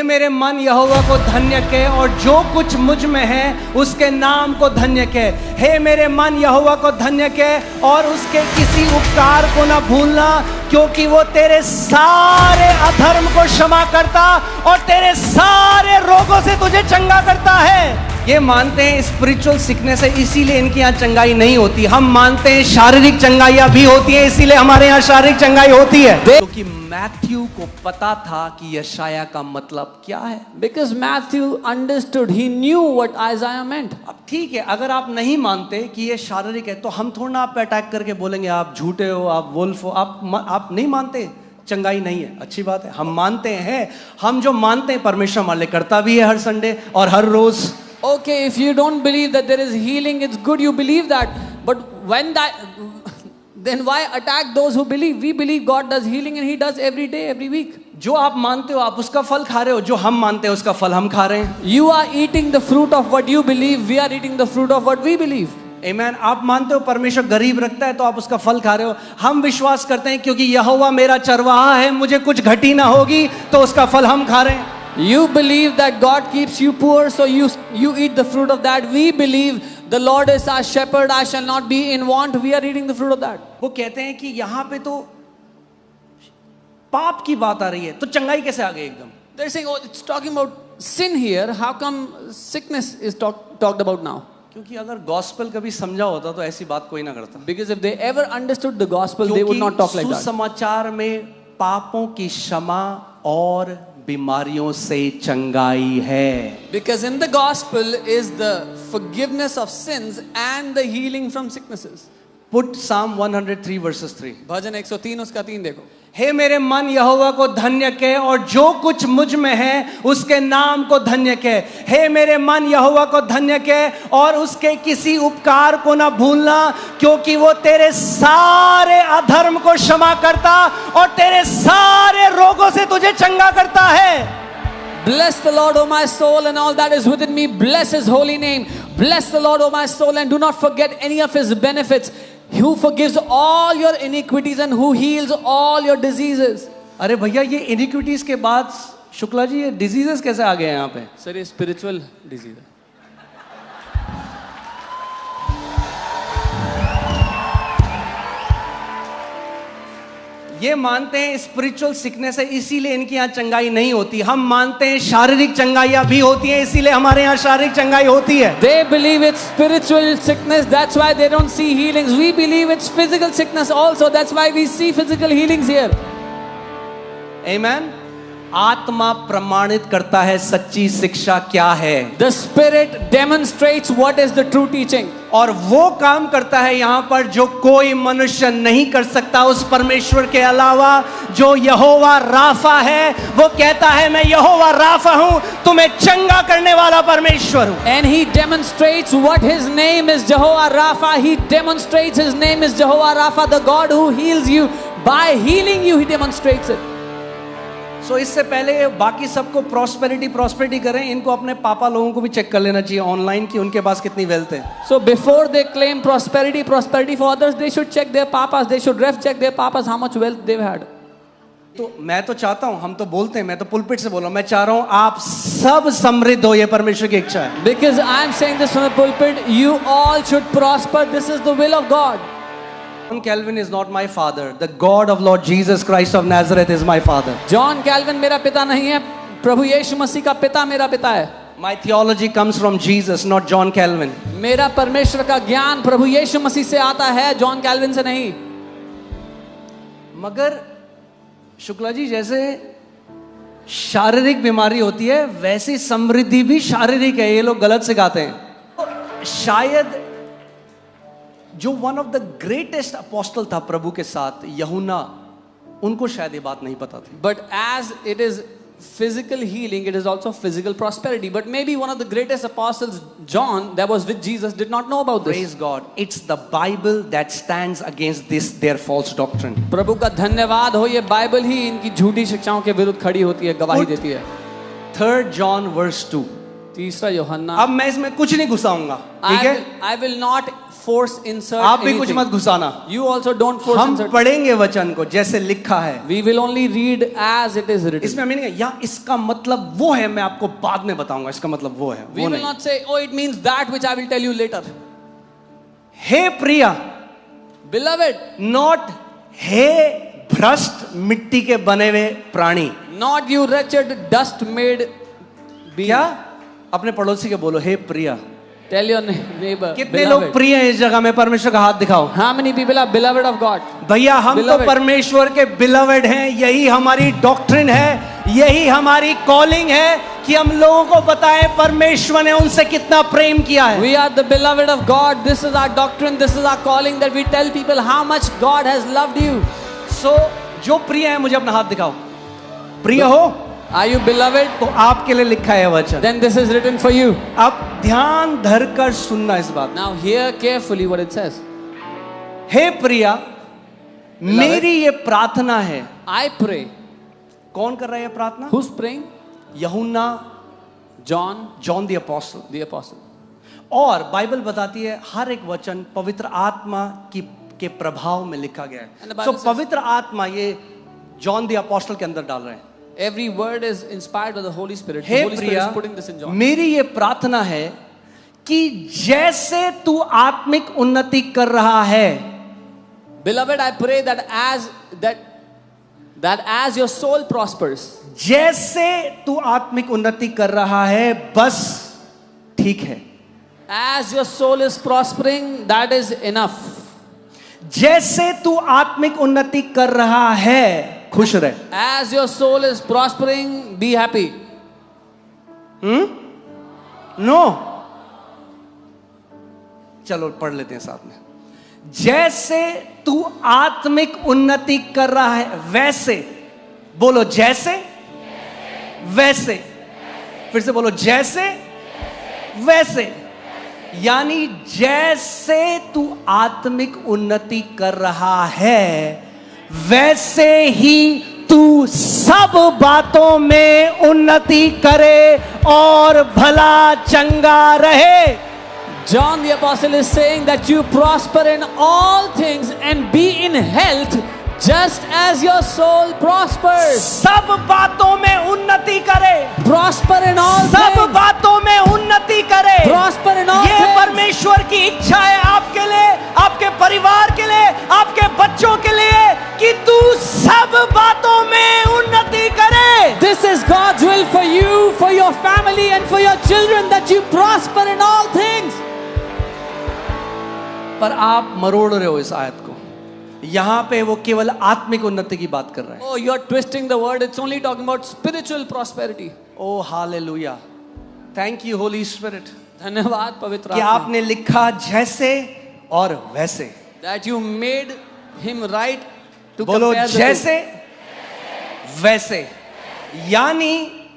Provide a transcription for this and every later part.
मेरे मन यहोवा को धन्य कहे और जो कुछ मुझ में है उसके नाम को धन्य कहे। हे मेरे मन यहोवा को धन्य कहे और उसके किसी उपकार को ना भूलना, क्योंकि वो तेरे सारे अधर्म को क्षमा करता और तेरे सारे रोगों से तुझे चंगा करता है। ये मानते हैं स्पिरिचुअल सिकनेस है, इसीलिए इनकी यहाँ चंगाई नहीं होती। हम मानते हैं शारीरिक चंगाइयाँ भी होती है, इसीलिए हमारे यहाँ शारीरिक चंगाई होती है। क्योंकि मैथ्यू को पता था कि यशाया का मतलब क्या है। Because Matthew understood, he knew what Isaiah meant. अब ठीक है, अगर आप नहीं मानते कि ये शारीरिक है तो हम थोड़ा ना आप पे अटैक करके बोलेंगे आप झूठे हो, आप वुल्फ हो। आप नहीं मानते चंगाई नहीं है, अच्छी बात है। हम मानते हैं, हम जो मानते हैं परमेश्वर हमारे लिए करता भी है हर संडे और हर रोज। Okay, if you don't believe that there is healing, it's good you believe that. But when that, then why attack those who believe? We believe God does healing and He does every day, every week. जो आप मानते हो आप उसका फल खा रहे हो, जो हम मानते हैं उसका फल हम खा रहे हैं। You are eating the fruit of what you believe. We are eating the fruit of what we believe. Amen. आप मानते हो परमेश्वर गरीब रखता है तो आप उसका फल खा रहे हो। हम विश्वास करते हैं क्योंकि यहोवा मेरा चरवाहा है, मुझे कुछ घटी ना होगी, तो उसका फल हम खा रहे हैं। You believe that God keeps you poor, so you eat the fruit of that. We believe the Lord is our shepherd, I shall not be in want. We are eating the fruit of that. वो कहते हैं कि यहाँ पे तो पाप की बात आ रही है, तो चंगाई कैसे आ गई एकदम? They're saying, oh, it's talking about sin here. How come sickness is talked about now? क्योंकि अगर गॉस्पेल कभी समझा होता तो ऐसी बात कोई ना करता। Because if they ever understood the gospel, they would not talk like that. सुसमाचार में पापों की क्षमा और बीमारियों से चंगाई है। Because in the gospel is the forgiveness of sins and the healing from sicknesses. Put Psalm 103 verses 3. भजन 103 उसका 3 देखो। हे मेरे मन यहोवा को धन्य कहे और जो कुछ मुझ में है उसके नाम को धन्य कहे। हे मेरे मन यहोवा को धन्य कहे और उसके किसी उपकार को ना भूलना, क्योंकि वो तेरे सारे अधर्म को क्षमा करता और तेरे सारे रोगों से तुझे चंगा करता है। Bless the Lord, O my soul, and all that is within me. Bless His holy name. Bless the Lord, O my soul, and do not forget any of His benefits. Who forgives all your iniquities and who heals all your diseases. अरे भैया, ये iniquities के बाद शुक्ला जी ये diseases कैसे आ गए यहाँ पे? सर ये spiritual disease है। ये मानते हैं स्पिरिचुअल सिकनेस है, इसीलिए इनकी यहाँ चंगाई नहीं होती। हम मानते हैं शारीरिक चंगाइयाँ भी होती हैं, इसीलिए हमारे यहाँ शारीरिक चंगाई होती है। They believe it's spiritual sickness, that's why they don't see healings. We believe it's physical sickness also, that's why we see physical healings here. Amen. आत्मा प्रमाणित करता है सच्ची शिक्षा क्या है। The Spirit demonstrates what is the true teaching. और वो काम करता है यहाँ पर जो कोई मनुष्य नहीं कर सकता उस परमेश्वर के अलावा, जो यहोवा राफा है। वो कहता है मैं यहोवा राफा हूँ, तुम्हें चंगा करने वाला परमेश्वर हूँ। And He demonstrates what His name is, Jehovah Rapha. He demonstrates His name is Jehovah Rapha, the God who heals you. By healing you, He demonstrates it. So इससे पहले बाकी सबको प्रॉस्पेरिटी करें, इनको अपने पापा लोगों को भी चेक कर लेना चाहिए ऑनलाइन कि उनके पास कितनी वेल्थ है। So before they claim prosperity for others, they should check their papas. They should check their papas how much wealth they've had. तो मैं तो चाहता हूँ, हम तो बोलते हैं, मैं तो पुलपिट से बोल रहा हूँ, मैं चाह रहा हूँ आप सब समृद्ध हो, ये परमेश्वर की इच्छा है। Because I am saying this from the pulpit, you all should prosper. This is the will of God. John Calvin is not my father. The God of Lord Jesus Christ of Nazareth is my father. John Calvin मेरा पिता नहीं है, प्रभु यीशु मसीह का पिता मेरा पिता है। My theology comes from Jesus, not John Calvin. मेरा परमेश्वर का ज्ञान प्रभु यीशु मसीह से आता है, जॉन कैल्विन से नहीं। मगर शुक्ला जी, जैसे शारीरिक बीमारी होती है वैसी समृद्धि भी शारीरिक है, ये लोग गलत सिखाते हैं। शायद जो one of the greatest apostle था प्रभु के साथ, यूहन्ना, उनको शायद ये बात नहीं पता थी। But as it is physical healing, it is also physical prosperity. But maybe one of the greatest apostles, John, that was with Jesus, did not know about this. Praise God. It's the Bible that stands against this their false doctrine. प्रभु का धन्यवाद हो, ये Bible ही इनकी झूठी शिक्षाओं के विरुद्ध खड़ी होती है, गवाही देती है। 3 John verse 2. तीसरा यूहन्ना। अब मैं इसमें कुछ नहीं घुसाऊंगा, ठीक है? I will not force insert आप भी कुछ anything. मत घुसाना। You also don't force हम insert. पढ़ेंगे वचन को जैसे लिखा है। We will only read as it is written. इसमें मीनिंग है या इसका मतलब वो है, मैं आपको बाद में बताऊंगा इसका मतलब वो है, We वो will नहीं। not say, oh, it means that which I will tell you later. हे प्रिया, Beloved, नॉट हे भ्रष्ट मिट्टी के बने हुए प्राणी। not you wretched dust made being. क्या? अपने पड़ोसी के बोलो, हे प्रिया। Tell your neighbor. कितने लोग Beloved. प्रिय हैं इस जगह में? परमेश्वर का हाथ दिखाओ। How many people are beloved of God? भैया हम तो Beloved. परमेश्वर के बिलवेड हैं, यही हमारी डॉक्ट्रिन है, यही हमारी कॉलिंग है कि हम लोगों को बताएं परमेश्वर ने उनसे कितना प्रेम किया है। We are the beloved of God. This is our doctrine. This is our calling, that we tell people how much God has loved you. सो जो प्रिय है मुझे अपना हाथ दिखाओ। प्रिय हो Are you beloved? तो आपके लिए लिखा है वचन। Then this is written for you. अब ध्यान धरकर सुनना इस बात। Now hear carefully what it says. हे प्रिया, मेरी ये प्रार्थना है। I pray. कौन कर रहा है ये प्रार्थना? Who's praying? यूहन्ना, John the apostle. The apostle. और बाइबल बताती है हर एक वचन पवित्र आत्मा के प्रभाव में लिखा गया And the है। Bible तो says- पवित्र आत्मा ये जॉन द अपोस्टल के अंदर डाल रहे हैं। Every word is inspired by the Holy Spirit. Hey The Holy Spirit Priya, is putting this in John. मेरी ये प्रार्थना है कि जैसे तू आत्मिक उन्नति कर रहा है, Beloved, I pray that as your soul prospers, जैसे तू आत्मिक उन्नति कर रहा है, बस ठीक है। as your soul is prospering, that is enough. जैसे तू आत्मिक उन्नति कर रहा है, खुश रहे। As your soul is prospering, be happy. No चलो पढ़ लेते हैं साथ में। जैसे तू आत्मिक उन्नति कर रहा है वैसे, बोलो जैसे, वैसे, फिर से बोलो जैसे, वैसे, यानी जैसे तू आत्मिक उन्नति कर रहा है वैसे ही तू सब बातों में उन्नति करे और भला चंगा रहे। John the Apostle is saying that you prosper in all things and be in health just as your soul prospers. सब बातों में उन्नति करे, Prosper in all सब things. बातों में उन्नति करे। Prosper in all ये things. परमेश्वर की इच्छा है आपके लिए, आपके परिवार के लिए, आपके बच्चों के लिए कि तू सब बातों में उन्नति करे। This is God's will for you, for your family and for your children, that you prosper in all things. पर आप मरोड़ रहे हो इस आयत को। यहां पे वो केवल आत्मिक उन्नति की बात कर रहा है। Oh, you are twisting the word. It's only talking about spiritual prosperity. Oh hallelujah, thank you holy spirit धन्यवाद पवित्र कि आत्मा, आपने लिखा जैसे और वैसे। that you made him right to बोलो compare the जैसे वैसे, यानी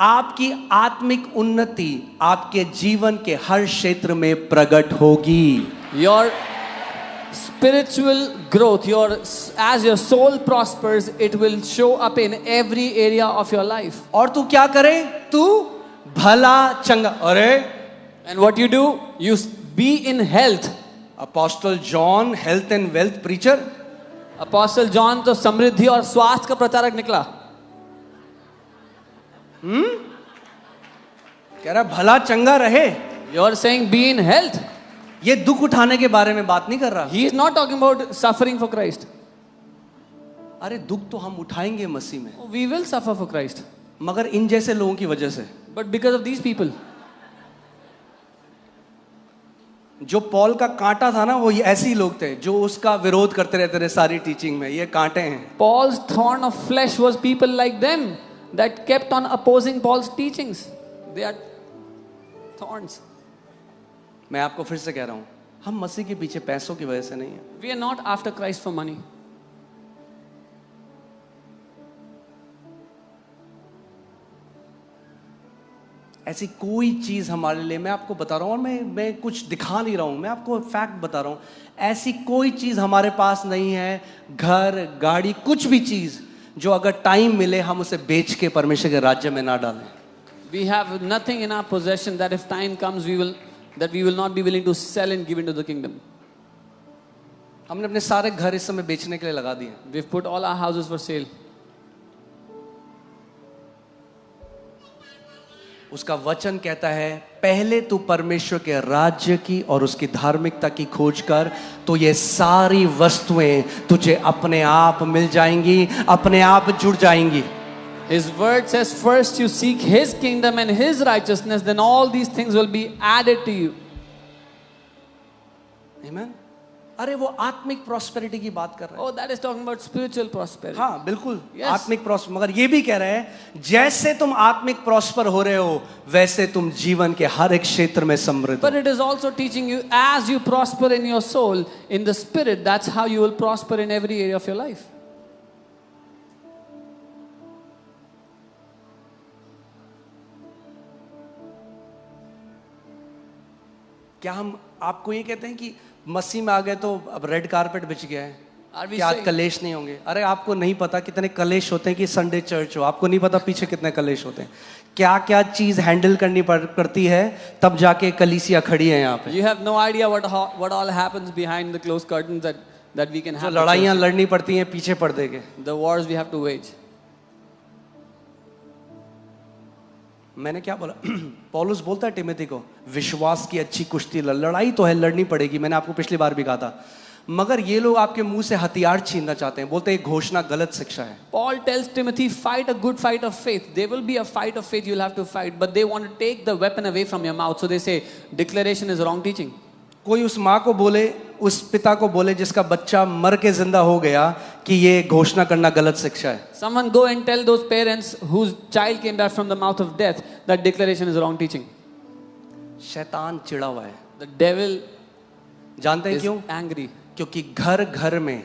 आपकी आत्मिक उन्नति आपके जीवन के हर क्षेत्र में प्रकट होगी। two. Your spiritual growth, as your soul prospers, it will show up in every area of your life. और तू क्या करे? तू भला चंगा। अरे And what you do, you be in health. Apostle John health and wealth preacher, Apostle John तो समृद्धि और स्वास्थ्य का प्रचारक निकला। कह रहा भला चंगा रहे। You are saying be in health. ये दुख उठाने के बारे में बात नहीं कर रहा। He is not talking about suffering for Christ. अरे दुख तो हम उठाएंगे मसीह में, We will suffer for Christ. मगर इन जैसे लोगों की वजह से। But because of these people, जो पॉल का कांटा था ना, वो ये ऐसे ही लोग थे जो उसका विरोध करते रहते थे सारी टीचिंग में। ये कांटे हैं। Paul's thorn of flesh was people like them that kept on opposing Paul's teachings. They are thorns. मैं आपको फिर से कह रहा हूं, हम मसीह के पीछे पैसों की वजह से नहीं है। We are not after Christ for money. ऐसी कोई चीज हमारे लिए, मैं आपको बता रहा हूं, और मैं कुछ दिखा नहीं रहा हूं, मैं आपको फैक्ट बता रहा हूं, ऐसी कोई चीज हमारे पास नहीं है, घर गाड़ी कुछ भी चीज, जो अगर टाइम मिले हम उसे बेच के परमेश्वर के राज्य में ना डालें। We have nothing in our possession that if time comes we will not be willing to sell and give into the kingdom. हमने अपने सारे घर इस समय बेचने के लिए लगा दिए। We've put all our houses for sale. उसका वचन कहता है पहले तू परमेश्वर के राज्य की और उसकी धार्मिकता की खोज कर, तो ये सारी वस्तुएं तुझे अपने आप मिल जाएंगी, अपने आप जुड़ जाएंगी। His word says, first you seek His kingdom and His righteousness, then all these things will be added to you. Amen? अरे वो आत्मिक प्रॉस्पेरिटी की बात कर रहे हैं। Oh, that is talking about spiritual prosperity. हाँ बिल्कुल, Yes. आत्मिक प्रॉस्पर, मगर ये भी कह रहे हैं जैसे तुम आत्मिक प्रॉस्पर हो रहे हो वैसे तुम जीवन के हर एक क्षेत्र में समृद्ध हो। But it is also teaching you, as you prosper in your soul, in the spirit, that's how you will prosper in every area of your life. क्या हम आपको ये कहते हैं कि मसीह में आ गए तो अब रेड कारपेट बिछ गया है, Are we कि आज saying- कलेश नहीं होंगे? अरे आपको नहीं पता कितने कलेश होते हैं कि संडे चर्च हो, आपको नहीं पता पीछे कितने कलेश होते हैं, क्या क्या चीज हैंडल करनी पड़ती है, तब जाके कलीसिया खड़ी है यहाँ पे। You have no idea what all happens behind the closed curtains that we can जो have. the लड़ाइयाँ church. लड़नी पड़ती हैं पीछे पर्दे के। The wars we have to wage. मैंने क्या बोला? पौलुस बोलता है तिमोथी को, विश्वास की अच्छी कुश्ती लड़ाई तो है, लड़नी पड़ेगी, मैंने आपको पिछली बार भी कहा था, मगर ये लोग आपके मुंह से हथियार छीनना चाहते हैं, बोलते हैं घोषणा गलत शिक्षा है। Paul tells Timothy, fight a good fight of faith. There will be a fight of faith you'll have to fight, but they want to take the weapon away from your mouth. So they say, declaration is wrong teaching. कोई उस माँ को बोले, उस पिता को बोले जिसका बच्चा मर के जिंदा हो गया कि ये घोषणा करना गलत शिक्षा है। Someone go and tell those parents whose child came back from the mouth of death that declaration is wrong teaching. शैतान चिढ़ा हुआ है। The devil जानते हैं is क्यों? angry. क्योंकि घर घर में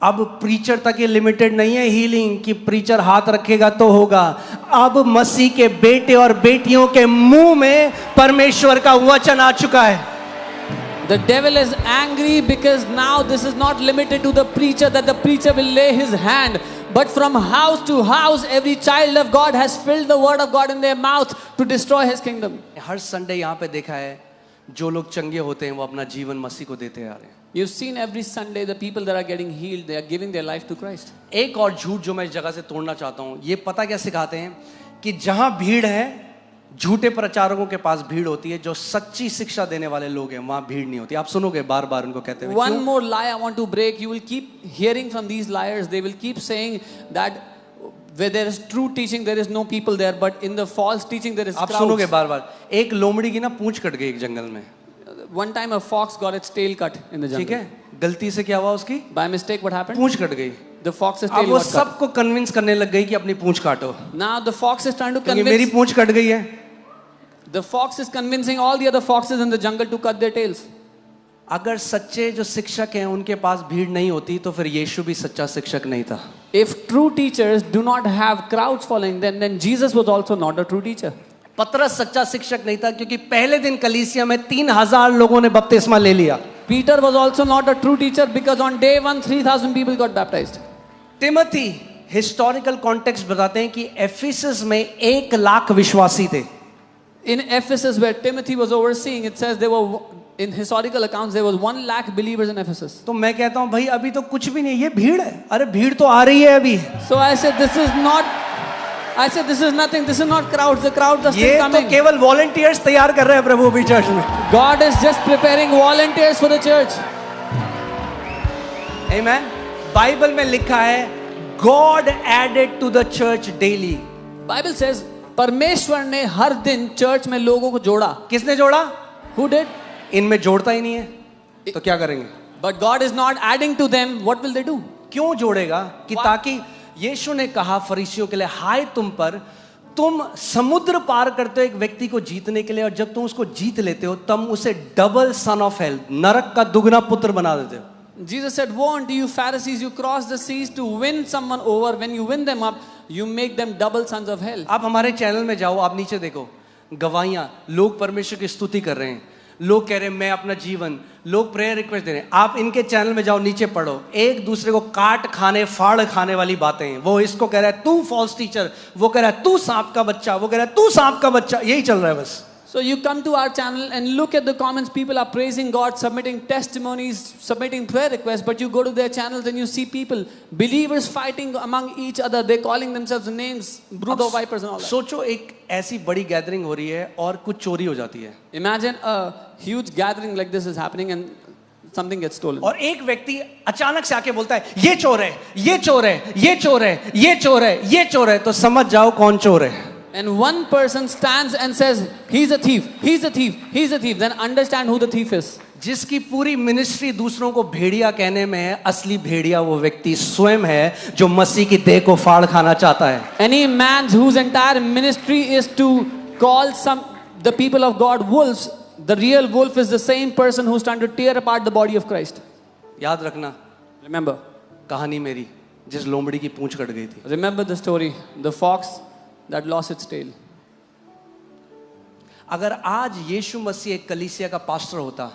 अब प्रीचर तक ये लिमिटेड नहीं है हीलिंग कि प्रीचर हाथ रखेगा तो होगा, अब मसीह के बेटे और बेटियों के मुंह में परमेश्वर का वचन आ चुका है। The devil is angry because now this is not limited to the preacher, that the preacher will lay his hand, but from house to house every child of God has filled the word of God in their mouth to destroy his kingdom. Her Sunday यहाँ पे देखा है जो लोग चंगे होते हैं वो अपना जीवन मसीह को देते आ रहे हैं। You've seen every Sunday the people that are getting healed, they are giving their life to Christ. एक और झूठ जो मैं इस जगह से तोड़ना चाहता हूँ, ये पता क्या सिखाते हैं कि जहां भीड़ है, झूठे प्रचारकों के पास भीड़ होती है, जो सच्ची शिक्षा देने वाले लोग हैं वहां भीड़ नहीं होती। आप सुनोगे बार बार उनको कहते हुए। One क्यों? more lie I want to break. You will keep hearing from these liars. They will keep saying that where there is true teaching there is no people there, but in the false teaching there is आप सुनोगे crowds. बार बार। एक लोमड़ी की ना पूंछ cut गई एक जंगल में, One time a fox got its tail cut in the ठीक jungle. है, गलती से क्या हुआ उसकी By mistake what happened? Poonch cut गई। The fox's अब tail वो got cut. सबको कन्विंस करने लग गई कि अपनी पूंछ काटो, Now the fox is trying to क्योंकि मेरी convince. पूंछ कट गई है। The fox is convincing all the other foxes in the jungle to cut their tails. अगर सच्चे जो शिक्षक हैं उनके पास भीड़ नहीं होती तो फिर यीशु भी सच्चा शिक्षक नहीं था। If true teachers do not have crowds following, then Jesus was also not a true teacher. पतरस सच्चा शिक्षक नहीं था क्योंकि पहले दिन कलीसिया में 3000 लोगों ने बपतिस्मा ले लिया। Peter was also not a true teacher because on day 1 3,000 people got baptized. Timothy historical context बताते हैं कि एफिसस में 1 लाख विश्वासी थे। In Ephesus, where Timothy was overseeing, it says there were, in historical accounts, there was 1 lakh believers in Ephesus. तो मैं कहता हूं भाई अभी तो कुछ भी नहीं, ये भीड़ है। अरे भीड़ तो आ रही है अभी। So I said, this is nothing, this is not crowds, the crowds are ये still तो coming. केवल वॉलंटियर्स तैयार कर रहे हैं प्रभु अभी चर्च में। God is just preparing volunteers for the church. Amen. Bible में लिखा है God added to the church daily। Bible says, परमेश्वर ने हर दिन चर्च में लोगों को जोड़ा. किसने जोड़ा? Who did? इनमें जोड़ता ही नहीं है तो क्या करेंगे? But God is not adding to them. What will they do? क्यों जोड़ेगा? कि Why? ताकि यीशु ने कहा फरीसियों के लिए, हाय तुम पर, तुम समुद्र पार करते हो एक व्यक्ति को जीतने के लिए, और जब तुम उसको जीत लेते हो तुम उसे डबल सन ऑफ हेल, नरक का दुगना पुत्र बना देते हो। Jesus said, woe unto you Pharisees, you cross the seas to win someone over. When you win them up, you make them double sons of hell. आप हमारे चैनल में जाओ, आप नीचे देखो गवाहियां, लोग परमेश्वर की स्तुति कर रहे हैं, लोग कह रहे हैं मैं अपना जीवन, लोग प्रेयर रिक्वेस्ट दे रहे हैं। आप इनके चैनल में जाओ, नीचे पढ़ो, एक दूसरे को काट खाने फाड़ खाने वाली बातें हैं। वो इसको कह रहा है तू फॉल्स टीचर, वो कह रहा है तू सांप का बच्चा, वो कह रहा है तू सांप का बच्चा, यही चल रहा है बस। So you come to our channel and look at the comments. People are praising God, submitting testimonies, submitting prayer requests. But you go to their channels and you see people, believers fighting among each other. They're calling themselves names, brood of vipers and all that. सोचो एक ऐसी बड़ी gathering हो रही है और कुछ चोरी हो जाती है, Imagine a huge gathering like this is happening and something gets stolen. और एक व्यक्ति अचानक से आके बोलता है ये चोर है, ये चोर है, ये चोर है, ये चोर है, ये चोर है, तो समझ जाओ कौन चोर है. And one person stands and says, he's a thief, he's a thief, he's a thief. Then understand who the thief is. जिसकी पूरी मिनिस्ट्री दूसरों को भेड़िया कहने में है, असली भेड़िया वो व्यक्ति स्वयं है जो मसीह की देह को फाड़ खाना चाहता है. Any man whose entire ministry is to call the people of God wolves, the real wolf is the same person who's trying to tear apart the body of Christ. याद रखना, Remember, कहानी मेरी जिस लोमड़ी की पूंछ कट गई थी. remember the story, the fox that lost its tail. अगर आज यीशु मसीह एक कलीसिया का पास्टर होता,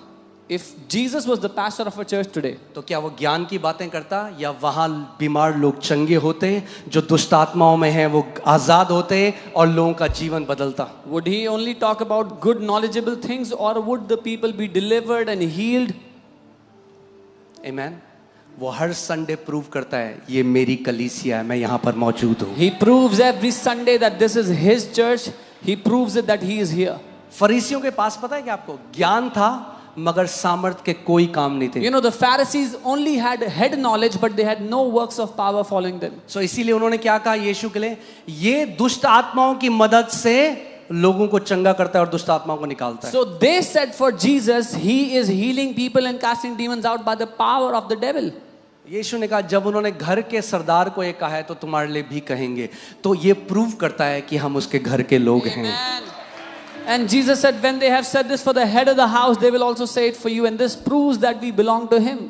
If Jesus was the pastor of a church today, तो क्या वो ज्ञान की बातें करता या वहां बीमार लोग चंगे होते, जो दुष्ट आत्माओं में हैं वो आजाद होते और लोगों का जीवन बदलता? would he only talk about good knowledgeable things, or would the people be delivered and healed? आमीन. वो हर संडे प्रूव करता है ये मेरी कलीसिया है, मैं यहाँ पर मौजूद हूँ. He proves every Sunday that this is his church. He proves it that he is here. फरीसियों के पास पता है कि आपको ज्ञान था मगर सामर्थ के कोई काम नहीं थे. You know, the Pharisees only had head knowledge, but they had no works of power following them. सो इसीलिए उन्होंने क्या कहा यीशु के लिए, ये दुष्ट आत्माओं की मदद से लोगों को चंगा करता है और दुष्ट आत्माओं को निकालता है. So they said for Jesus, he is healing people and casting demons out by the power of the devil. यीशु ने कहा जब उन्होंने घर के सरदार को ये कहा है तो तुम्हारे लिए भी कहेंगे, तो ये प्रूव करता है कि हम उसके घर के लोग हैं. And Jesus said, when they have said this for the head of the house, they will also say it for you. And this proves that we belong to him.